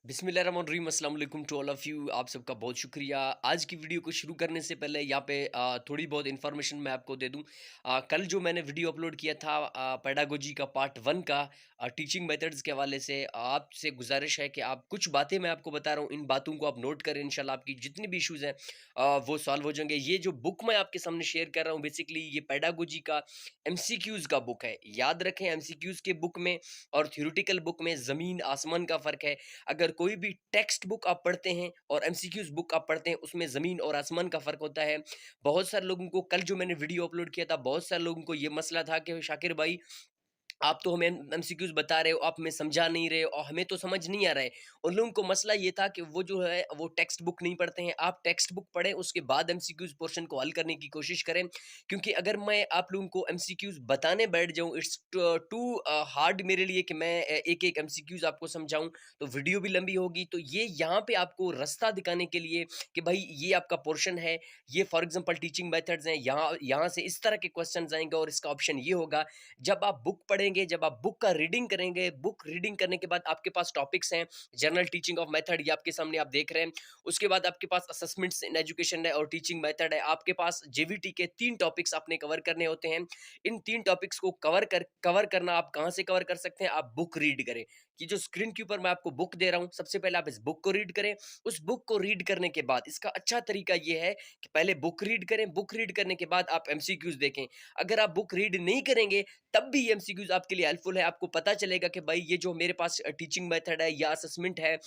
बिस्मिल्लाहिर्रहमानिर्रहीम अस्सलाम वालेकुम टू ऑल ऑफ यू। आप सबका बहुत शुक्रिया। आज की वीडियो को शुरू करने से पहले यहाँ पे थोड़ी बहुत इन्फॉर्मेशन मैं आपको दे दूँ। कल जो मैंने वीडियो अपलोड किया था पेडागोजी का पार्ट 1 का टीचिंग मेथड्स के हवाले से, आपसे गुजारिश है कि आप कुछ बातें मैं आपको बता रहा हूँ, इन बातों को आप नोट करें। इंशाल्लाह आपकी जितनी भी इश्यूज़ हैं वो सॉल्व हो जाएंगे। ये जो बुक मैं आपके सामने शेयर कर रहा हूँ, बेसिकली ये पेडागोजी का एमसीक्यूज़ का बुक है। याद रखें, एमसीक्यूज़ के बुक में और थ्योरेटिकल बुक में ज़मीन आसमान का फ़र्क है। अगर कोई भी टेक्स्ट बुक आप पढ़ते हैं और एमसीक्यूज बुक आप पढ़ते हैं, उसमें ज़मीन और आसमान का फ़र्क होता है। बहुत सारे लोगों को, कल जो मैंने वीडियो अपलोड किया था, बहुत सारे लोगों को ये मसला था कि शाकिर भाई आप तो हमें एमसीक्यूज़ बता रहे हो, आप हमें समझा नहीं रहे हो और हमें तो समझ नहीं आ रहा है। उन लोगों को मसला ये था कि वो जो है वो टेक्स्ट बुक नहीं पढ़ते हैं। आप टेक्स्ट बुक पढ़ें, उसके बाद एमसीक्यूज़ पोर्शन को हल करने की कोशिश करें। क्योंकि अगर मैं आप लोगों को एमसीक्यूज़ बताने बैठ जाऊँ, इट्स टू हार्ड मेरे लिए कि मैं एक-एक एमसीक्यूज़ आपको समझाऊँ, तो वीडियो भी लंबी होगी। तो ये यहाँ पे आपको रास्ता दिखाने के लिए कि भाई ये आपका पोर्शन है, ये फॉर एग्ज़ाम्पल टीचिंग मेथड्स हैं, यहाँ यहाँ से इस तरह के क्वेश्चन्स आएँगे और इसका ऑप्शन ये होगा। जब आप बुक पढ़ेंगे, जब आप बुक का रीडिंग करेंगे, बुक रीडिंग करने के बाद आपके पास टॉपिक्स हैं, जनरल टीचिंग ऑफ मेथड ये आपके सामने आप देख रहे हैं। उसके बाद आपके पास असेसमेंट्स इन एजुकेशन है और टीचिंग मेथड है। आपके पास जेवीटी के 3 टॉपिक्स आपने कवर करने होते हैं। इन 3 टॉपिक्स को कवर करना आप कहाँ से कवर कर सकते हैं? आप बुक रीड करें। ये जो स्क्रीन के ऊपर मैं आपको बुक दे रहा हूँ, सबसे पहले आप इस बुक को रीड करें। उस बुक को रीड करने के बाद इसका अच्छा तरीका ये है कि पहले बुक रीड करें, बुक रीड करने के बाद आप एमसीक्यूज़ देखें। अगर आप बुक रीड नहीं करेंगे, तब भी ये एमसीक्यूज़ आपके लिए हेल्पफुल है। आपको पता चलेगा कि भाई ये जो मेरे पास टीचिंग मेथड है या असेसमेंट है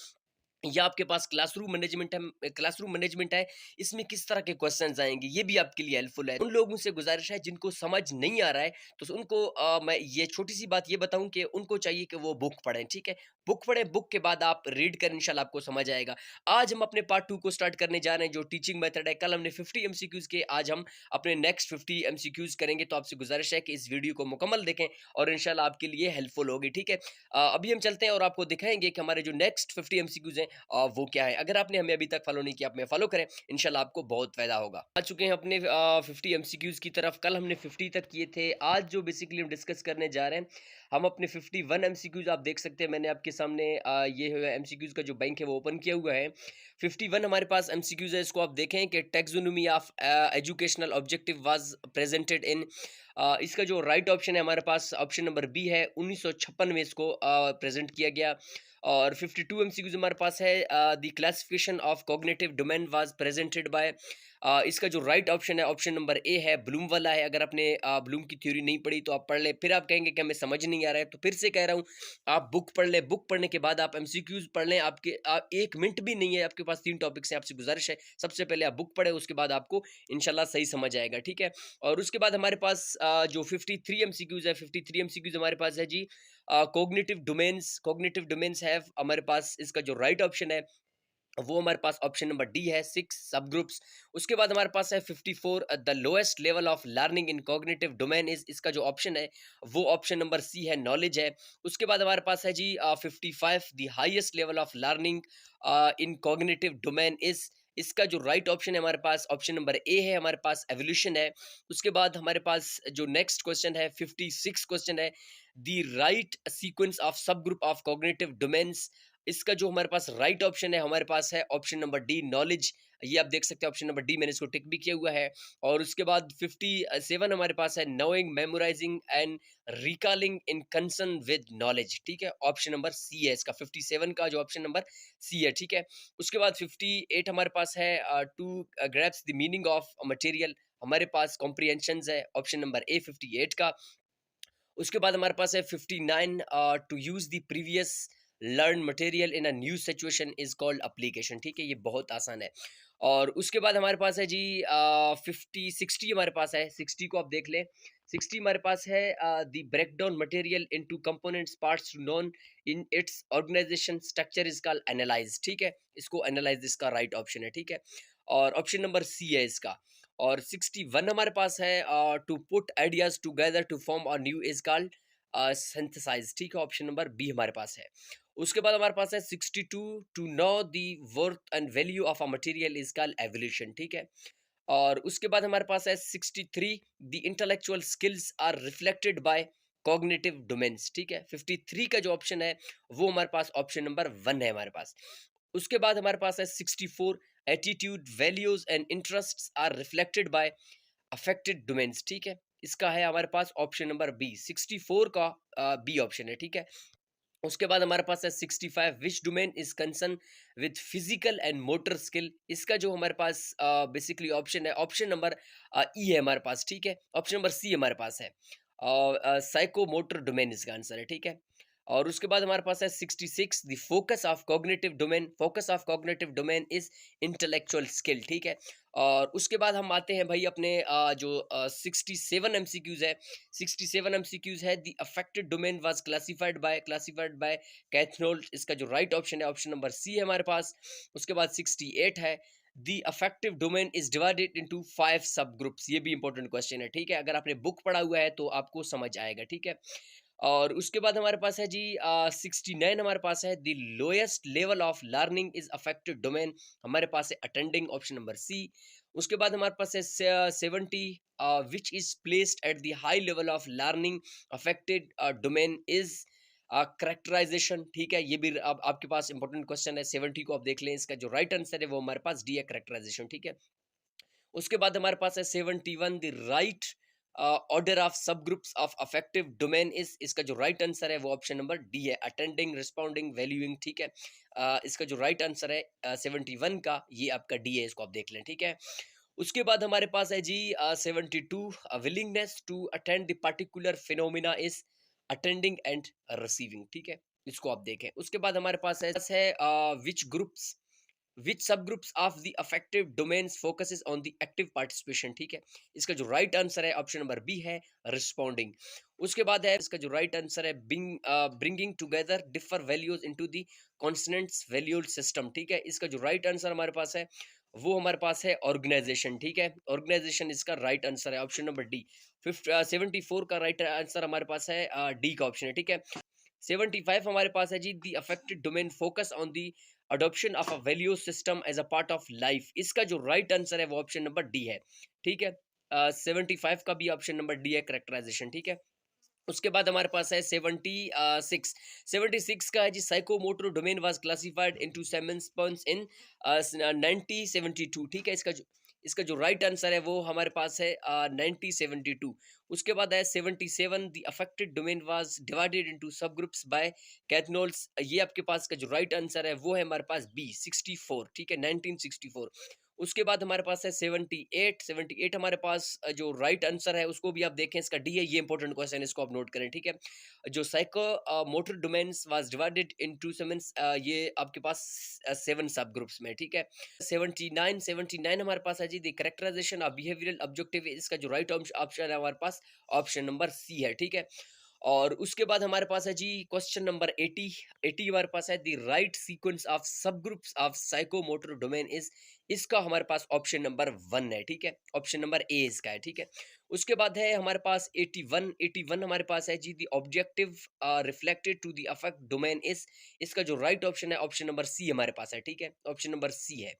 या आपके पास क्लासरूम मैनेजमेंट है, इसमें किस तरह के क्वेश्चंस आएँगे, ये भी आपके लिए हेल्पफुल है। उन लोगों से गुज़ारिश है जिनको समझ नहीं आ रहा है, तो उनको मैं ये छोटी-सी बात ये बताऊँ कि उनको चाहिए कि वो बुक पढ़ें, ठीक है? बुक पढ़ें, बुक के बाद आप रीड करें, इंशाल्लाह आपको समझ आएगा। आज हम अपने पार्ट 2 को स्टार्ट करने जा रहे हैं, जो टीचिंग मेथड है। कल हमने 50 एमसीक्यूज़ किए, आज हम अपने नेक्स्ट 50 एमसीक्यूज़ करेंगे। तो आपसे गुज़ारिश है कि इस वीडियो को मुकम्मल देखें और इंशाल्लाह आपके लिए हेल्पफुल होगी, ठीक है? अभी हम चलते हैं और आपको दिखाएँगे कि हमारे जो नेक्स्ट 50 एमसीक्यूज़ हैं वो क्या है। अगर आपने हमें अभी तक फॉलो नहीं किया, आप हमें फॉलो करें, इंशाल्लाह आपको बहुत फ़ायदा होगा। आ चुके हैं अपने 50 एमसीक्यूज़ की तरफ। कल हमने 50 तक किए थे। आज जो बेसिकली हम डिस्कस करने जा रहे हैं, हम अपने 51 एमसीक्यूज़ आप देख सकते हैं। मैंने आपके सामने ये है एमसीक्यूज़ का जो बैंक है वो ओपन किया हुआ है। 51 हमारे पास एमसीक्यूज़ है, इसको आप देखें कि taxonomy of educational objective was presented in. इसका जो राइट ऑप्शन है हमारे पास, ऑप्शन नंबर बी है। 1956 में इसको प्रेज़ेंट किया गया। और 52 एमसीक्यूज़ हमारे पास है। The classification of cognitive domain was presented by. इसका जो राइट ऑप्शन है, ऑप्शन नंबर ए है, ब्लूम वाला है। अगर आपने ब्लूम की थ्योरी नहीं पढ़ी तो आप पढ़ लें। फिर आप कहेंगे कि हमें समझ नहीं आ रहा है, तो फिर से कह रहा हूँ, आप बुक पढ़ लें। बुक पढ़ने के बाद आप एमसीक्यूज़ पढ़ लें। आपके 1 मिनट भी नहीं है, आपके पास 3 टॉपिक्स हैं। आपसे गुज़ारिश है, सबसे पहले आप बुक पढ़ें, उसके बाद आपको इंशाल्लाह सही समझ आएगा, ठीक है? और उसके बाद हमारे पास जो 53 एमसीक्यूज़ है, 53 एमसीक्यूज़ हमारे पास है जी। कॉग्निटिव डोमेन्स है हमारे पास। इसका जो राइट ऑप्शन है वो हमारे पास ऑप्शन नंबर डी है, 6 सब ग्रुप्स। उसके बाद हमारे पास है 54, the lowest level of learning in cognitive domain is. इसका जो ऑप्शन है वो ऑप्शन नंबर सी है, नॉलेज है। उसके बाद हमारे पास है जी 55, the highest level of learning in cognitive domain is. इसका जो राइट ऑप्शन है हमारे पास, ऑप्शन नंबर ए है, हमारे पास एवोल्यूशन है। उसके बाद हमारे पास जो नेक्स्ट क्वेश्चन है, 56 क्वेश्चन है, द राइट सीक्वेंस ऑफ सब ग्रुप ऑफ कॉग्निटिव डोमेन्स। इसका जो हमारे पास राइट ऑप्शन है, हमारे पास है ऑप्शन नंबर डी, नॉलेज। ये आप देख सकते हैं, ऑप्शन नंबर डी मैंने इसको टिक भी किया हुआ है। और उसके बाद 57 हमारे पास है, knowing, memorising and recalling in concern with knowledge, ठीक है? ऑप्शन नंबर सी है इसका, 57 का जो ऑप्शन नंबर सी है, ठीक है? उसके बाद 58 हमारे पास है, to grasps the meaning of material. हमारे पास कॉम्प्रिहेंशंस है, ऑप्शन नंबर ए 58 का। उसके बाद हमारे पास है 59, to use the previous learn material in a new situation is called application, ठीक है? ये बहुत आसान है। और उसके बाद हमारे पास है जी 60 हमारे पास है। 60 को आप देख लें। 60 हमारे पास है, the break down material into components parts known in its organisation structure is called analyse, ठीक है? इसको एनालाइज इसका राइट ऑप्शन है, ठीक है? और ऑप्शन नंबर सी है इसका। और 61 हमारे पास है, to put ideas together to form a new is called synthesise, ठीक है? ऑप्शन नंबर बी हमारे पास है। उसके बाद हमारे पास है 62, to know the worth and value of a material is called evolution, ठीक है? और उसके बाद हमारे पास है 63, the intellectual skills are reflected by cognitive domains, ठीक है। 53 का जो ऑप्शन है वो हमारे पास ऑप्शन नंबर 1 है हमारे पास। उसके बाद हमारे पास है 64, attitude, values and interests are reflected by affected domains, ठीक है। इसका है हमारे पास ऑप्शन नंबर बी, 64 का बी ऑप्शन है, ठीक है। उसके बाद हमारे पास है 65, which domain is concern with physical and motor skill. इसका जो हमारे पास बेसिकली ऑप्शन है, ऑप्शन नंबर ई है हमारे पास, ठीक है। ऑप्शन नंबर सी हमारे पास है, साइको मोटर डोमेन इसका आंसर है, ठीक है। और उसके बाद हमारे पास है 66, the focus of cognitive domain, focus of cognitive domain is intellectual skill, ठीक है। और उसके बाद हम आते हैं भाई अपने जो 67 एमसीक्यूज है। 67 एमसीक्यूज है, the affected domain was classified by कैथनोल्ट। इसका जो राइट ऑप्शन है ऑप्शन नंबर सी है हमारे पास। उसके बाद 68 है, the affective domain is divided into 5 sub groups. ये भी इंपॉर्टेंट क्वेश्चन है, ठीक है। अगर आपने बुक पढ़ा हुआ है तो आपको समझ आएगा, ठीक है। और उसके बाद हमारे पास है जी 69 हमारे पास है, the lowest level of learning is affected domain. हमारे पास है अटेंडिंग, ऑप्शन नंबर सी। उसके बाद हमारे पास है 70, which is placed at the high level of learning affected domain is characterisation, ठीक है। ये भी अब आपके पास इंपॉर्टेंट क्वेश्चन है। 70 को आप देख लें, इसका जो राइट आंसर है वो हमारे पास डी है, करेक्टराइजेशन, ठीक है। उसके बाद हमारे पास है 71, द राइट ऑर्डर ऑफ सब groups of affective domain is. इसका जो राइट आंसर है वो ऑप्शन नंबर डी है, अटेंडिंग, रिस्पॉन्डिंग, वैल्यूइंग, ठीक है। इसका जो राइट आंसर है 71 का, ये आपका डी है, इसको आप देख लें, ठीक है। उसके बाद हमारे पास है जी 72, willingness to attend the particular phenomena is attending and receiving, ठीक है। इसको आप देखें। उसके बाद हमारे पास है विच groups, which subgroups of the affective domains focuses on the active participation, ठीक है। इसका जो राइट आंसर है ऑप्शन नंबर बी है, रिस्पॉन्डिंग। उसके बाद है इसका जो राइट आंसर है bringing together differ values into the consonants valued system, ठीक है। इसका जो राइट आंसर हमारे पास है वो हमारे पास है ऑर्गेनाइजेशन, ठीक है। ऑर्गेनाइजेशन इसका राइट आंसर है, ऑप्शन नंबर डी। 74 का राइट आंसर हमारे पास है डी का ऑप्शन है, ठीक है। 75 हमारे पास है जी, the affected domain focus on the adoption of a value system as a part of life. इसका जो राइट आंसर है वो ऑप्शन नंबर डी है, ठीक है। 75 का भी ऑप्शन नंबर डी है, करेक्टराइजेशन, ठीक है। उसके बाद हमारे पास है 76। 76 का है जी, psychomotor domain was classified into Simpson in 1972, ठीक है। इसका जो राइट आंसर है वो हमारे पास है 1972। उसके बाद है 77, the affected domain was divided into sub groups by Krathwohl's. ये आपके पास का जो राइट आंसर है वो है हमारे पास बी, 64, ठीक है, 1964। उसके बाद हमारे पास है 78। 78 हमारे पास जो राइट आंसर है उसको भी आप देखें, इसका डी है, ये इंपॉर्टेंट क्वेश्चन है, इसको आप नोट करें, ठीक है। जो psycho motor domains was divided into Simpson, ये आपके पास 7 सब ग्रुप्स में, ठीक है। 79 हमारे पास है जी, the characterisation of behavioural objective. इसका जो राइट ऑप्शन है हमारे पास ऑप्शन नंबर सी है, ठीक है। और उसके बाद हमारे पास है जी क्वेश्चन नंबर 80। 80 हमारे पास है, द राइट सीक्वेंस ऑफ सब groups of psychomotor domain is. इसका हमारे पास ऑप्शन नंबर 1 है, ठीक है। ऑप्शन नंबर ए इसका है, ठीक है। उसके बाद है हमारे पास 81। 81 हमारे पास है जी, the objective reflected to the affect domain is. इसका जो राइट ऑप्शन है ऑप्शन नंबर सी हमारे पास है, ठीक है। ऑप्शन नंबर सी है।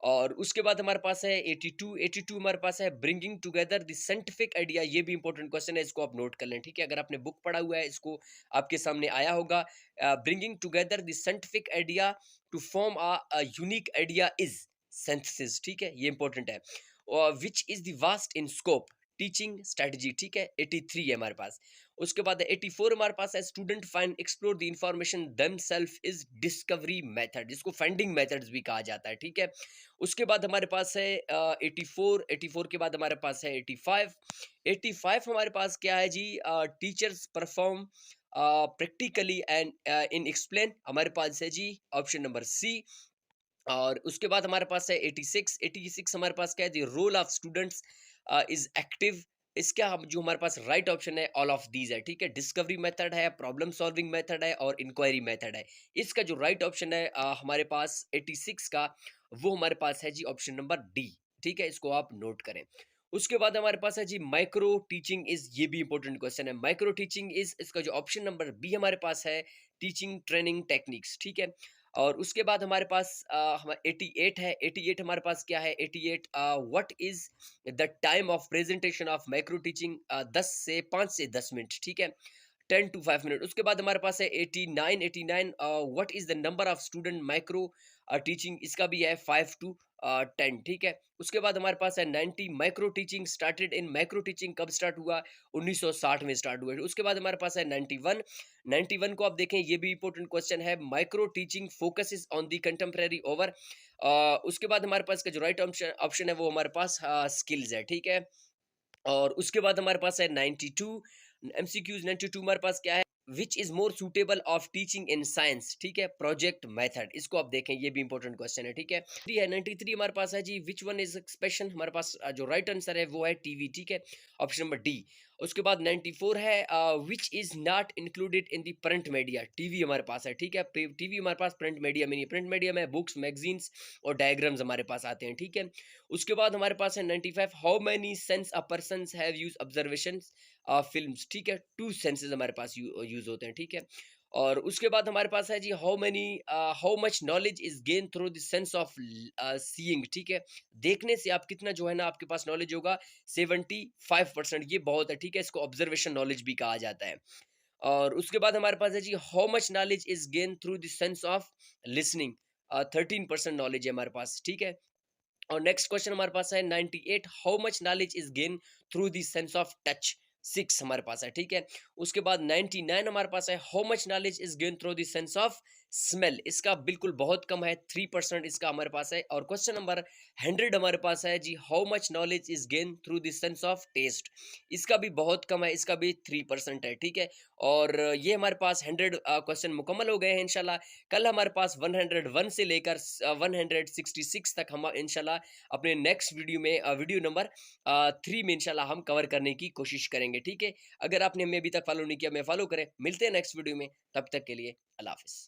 और उसके बाद हमारे पास है 82। 82 हमारे पास है, bringing together the scientific idea. ये भी इंपॉर्टेंट क्वेश्चन है, इसको आप नोट कर लें, ठीक है। अगर आपने बुक पढ़ा हुआ है, इसको आपके सामने आया होगा। Bringing together the scientific idea to form a unique idea is synthesis, ठीक है, ये इंपॉर्टेंट है। और which is the vast in scope teaching strategy, ठीक है, 83 है हमारे पास। उसके बाद 84 हमारे पास है, student find explore the information themselves is discovery method. इसको फाइंडिंग मेथड्स भी कहा जाता है, ठीक है। उसके बाद हमारे पास है 84। 84 के बाद हमारे पास है 85। 85 हमारे पास क्या है जी, teachers perform practically and in explain. हमारे पास है जी ऑप्शन नंबर सी। और उसके बाद हमारे पास है 86। 86 हमारे पास क्या है, the role of students is active. इसका हम जो हमारे पास राइट ऑप्शन है ऑल ऑफ दीज है, ठीक है। डिस्कवरी मेथड है, प्रॉब्लम सॉल्विंग मेथड है और इंक्वायरी मेथड है। इसका जो राइट ऑप्शन है हमारे पास 86 का, वो हमारे पास है जी ऑप्शन नंबर डी, ठीक है। इसको आप नोट करें। उसके बाद हमारे पास है जी माइक्रो टीचिंग इज। ये भी इंपॉर्टेंट क्वेश्चन है, माइक्रो टीचिंग इज। इसका जो ऑप्शन नंबर बी हमारे पास है, टीचिंग ट्रेनिंग टेक्निक्स, ठीक है। और उसके बाद हमारे पास 88 है। 88 हमारे पास क्या है, 88 what is the time of presentation of micro teaching, 10 से 5 से 10 मिनट, ठीक है। 10 टू 5 मिनट। उसके बाद हमारे पास है 89 what is the number of student micro teaching, इसका भी है 5 टू 10, ठीक है। उसके बाद हमारे पास है 90 micro teaching started in, micro teaching कब स्टार्ट हुआ? 1960 में स्टार्ट हुआ। उसके बाद हमारे पास है 91, 91 को आप देखें, ये भी इंपॉर्टेंट क्वेश्चन है। Micro teaching focuses on the contemporary over. उसके बाद हमारे पास का जो राइट ऑप्शन ऑप्शन है वो हमारे पास स्किल्स है, ठीक है। और उसके बाद हमारे पास है 92 एमसीक्यूज। 92 हमारे पास क्या है? Which is more suitable of teaching in science, ठीक है, प्रोजेक्ट मेथड, इसको आप देखें, ये भी इंपॉर्टेंट क्वेश्चन है, ठीक है। 3 है 93 हमारे पास है जी, विच वन इज एक्सप्रेशन, हमारे पास जो राइट आंसर है वो है टीवी, ठीक है, ऑप्शन नंबर डी। उसके बाद 94 है which is not included in the print media, TV हमारे पास है, ठीक है। टीवी हमारे पास प्रिंट मीडिया में नहीं, प्रिंट मीडिया में बुक्स, मैगजीन्स और डायग्राम्स हमारे पास आते हैं, ठीक है। उसके बाद हमारे पास है 95, how many sense a person have use observation films, ठीक है। 2 सेंसेस हमारे पास यूज होते हैं, ठीक है। और उसके बाद हमारे पास है जी, how much knowledge is gain through the sense of seeing, ठीक है। देखने से आप कितना जो है ना आपके पास नॉलेज होगा, 75%, ये बहुत है, ठीक है। इसको ऑब्जर्वेशन नॉलेज भी कहा जाता है। और उसके बाद हमारे पास है जी, how much knowledge is gain through the sense of listening, 13% knowledge है हमारे पास, ठीक है। और नेक्स्ट क्वेश्चन हमारे पास है 98, how much knowledge is gain through the sense of touch, 6 हमारे पास है, ठीक है। उसके बाद 99 हमारे पास है, how much knowledge is gain through the sense of smell, इसका बिल्कुल बहुत कम है, 3% इसका हमारे पास है। और क्वेश्चन नंबर 100 हमारे पास है जी, how much knowledge is gain through the sense of taste, इसका भी बहुत कम है, इसका भी 3% है, ठीक है। और ये हमारे पास 100 क्वेश्चन मुकम्मल हो गए हैं इंशाल्लाह। कल हमारे पास 101 से लेकर 166 तक हम इंशाल्लाह अपने नेक्स्ट वीडियो में वीडियो नंबर 3 में इंशाल्लाह हम कवर करने की कोशिश करेंगे, ठीक है। अगर आपने हमें अभी तक फॉलो नहीं किया, मैं फॉलो करें। मिलते हैं नेक्स्ट वीडियो में, तब तक के लिए अल्लाह हाफिज़।